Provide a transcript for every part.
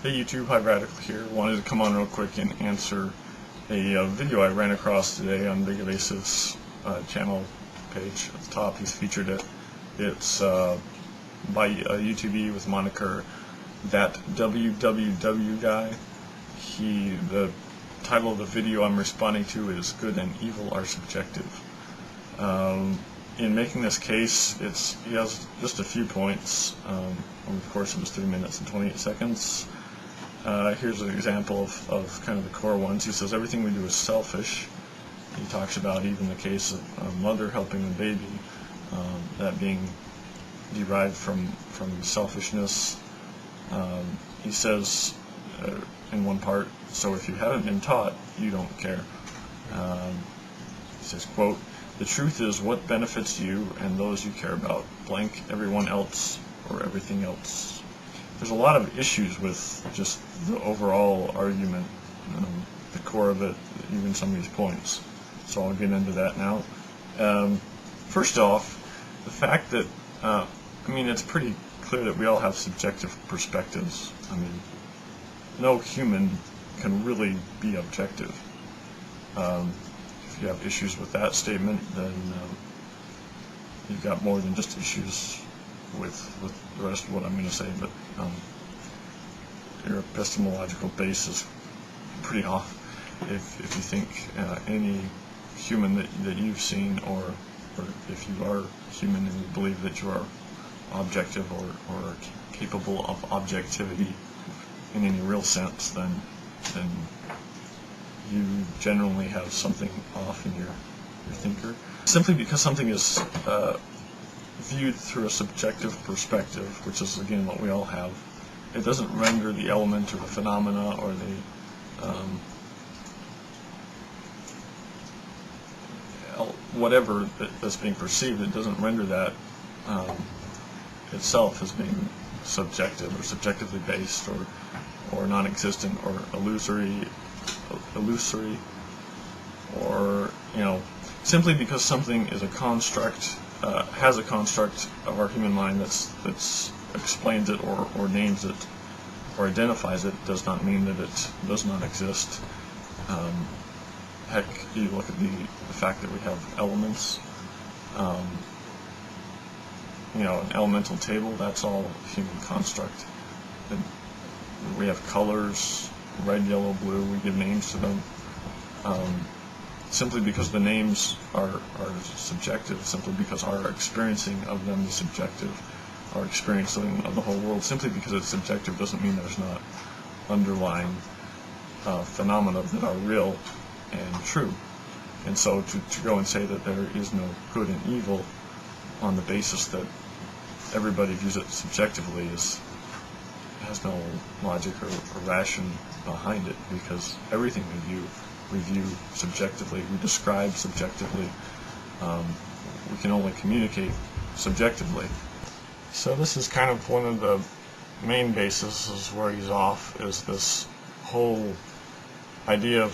Hey YouTube, hi Radical here. Wanted to come on real quick and answer a video I ran across today on Big Evasive's channel page. At the top, he's featured it. It's by a YouTubee with moniker thatwwwguy. The title of the video I'm responding to is "Good and Evil Are Subjective." In making this case, he has just a few points over the course of his 3 minutes and 28 seconds. Here's an example of kind of the core ones. He says everything we do is selfish. He talks about even the case of a mother helping a baby, that being derived from selfishness. He says in one part, so if you haven't been taught, you don't care. He says, quote, "The truth is what benefits you and those you care about, blank everyone else or everything else." There's a lot of issues with just the overall argument, the core of it, even some of these points. So I'll get into that now. First off, the fact that, it's pretty clear that we all have subjective perspectives. No human can really be objective. If you have issues with that statement, then you've got more than just issues with the rest of what I'm going to say, but your epistemological base is pretty off if you think any human that you've seen, or if you are human and you believe that you are objective or capable of objectivity in any real sense, then you generally have something off in your thinker. Simply because something is viewed through a subjective perspective, which is again what we all have, it doesn't render the element or the phenomena or the whatever that's being perceived, it doesn't render that itself as being subjective or subjectively based or non-existent or illusory, or simply because something is a construct, has a construct of our human mind that's explains it or names it or identifies it, does not mean that it does not exist. Heck, you look at the fact that we have elements. An elemental table, that's all human construct. And we have colors, red, yellow, blue, we give names to them. Simply because the names are subjective, simply because our experiencing of them is subjective, our experiencing of the whole world, simply because it's subjective doesn't mean there's not underlying phenomena that are real and true. And so to go and say that there is no good and evil on the basis that everybody views it subjectively has no logic or ration behind it, because everything we view subjectively, we describe subjectively, we can only communicate subjectively. So this is kind of one of the main bases where he's off, is this whole idea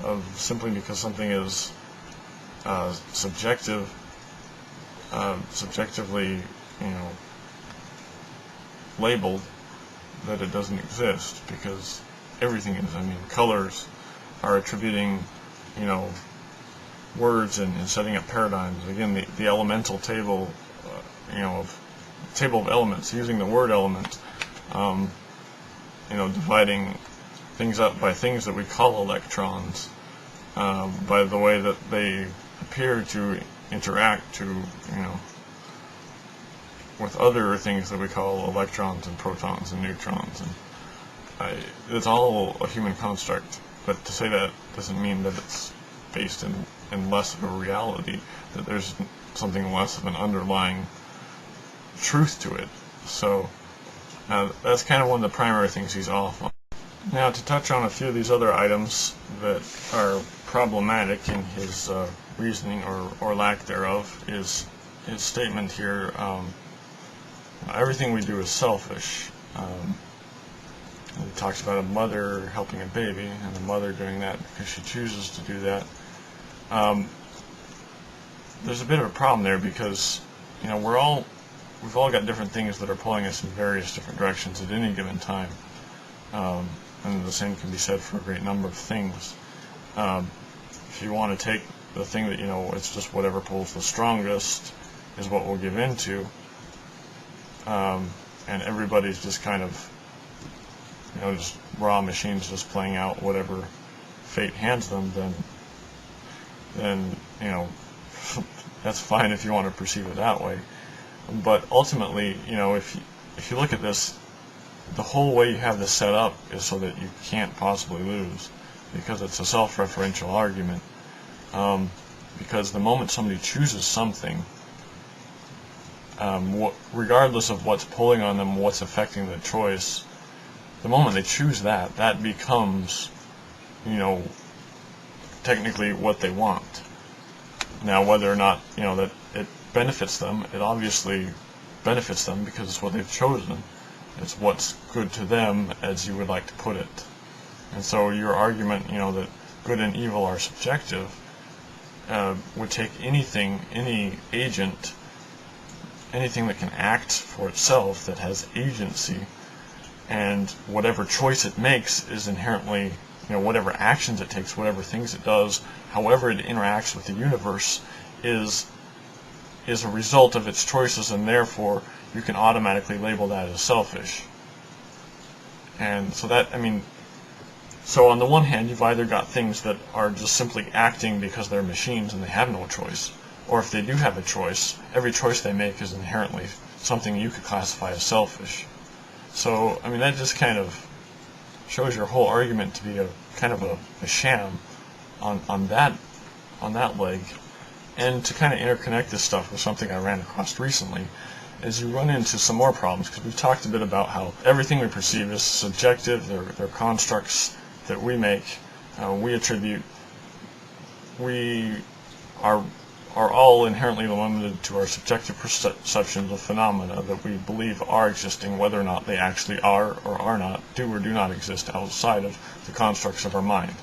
of simply because something is subjectively labeled, that it doesn't exist, because everything is. Colors are attributing, words and setting up paradigms. Again, the elemental table, table of elements, using the word element, dividing things up by things that we call electrons, by the way that they appear to interact with other things that we call electrons and protons and neutrons. And it's all a human construct, but to say that doesn't mean that it's based in less of a reality, that there's something less of an underlying truth to it. So that's kind of one of the primary things he's off on. Now, to touch on a few of these other items that are problematic in his reasoning or lack thereof, is his statement here, everything we do is selfish. He talks about a mother helping a baby, and a mother doing that because she chooses to do that. There's a bit of a problem there, because we've all got different things that are pulling us in various different directions at any given time. and the same can be said for a great number of things. If you want to take the thing that, it's just whatever pulls the strongest is what we'll give into, and everybody's just kind of, just raw machines just playing out whatever fate hands them, then that's fine if you want to perceive it that way. But ultimately, if you look at this, the whole way you have this set up is so that you can't possibly lose, because it's a self-referential argument. Because the moment somebody chooses something, regardless of what's pulling on them, what's affecting the choice, the moment they choose that becomes, technically what they want. Now, whether or not, that it benefits them, it obviously benefits them because it's what they've chosen. It's what's good to them, as you would like to put it. And so your argument, that good and evil are subjective, would take anything, any agent, anything that can act for itself, that has agency, and whatever choice it makes is inherently, whatever actions it takes, whatever things it does, however it interacts with the universe, is a result of its choices, and therefore you can automatically label that as selfish. And so so on the one hand, you've either got things that are just simply acting because they're machines and they have no choice, or if they do have a choice, every choice they make is inherently something you could classify as selfish. So, that just kind of shows your whole argument to be a kind of a sham on that leg. And to kind of interconnect this stuff with something I ran across recently, is you run into some more problems, because we've talked a bit about how everything we perceive is subjective. They're constructs that we make, we attribute. We are all inherently limited to our subjective perceptions of phenomena that we believe are existing, whether or not they actually are or not, do or do not exist outside of the constructs of our mind.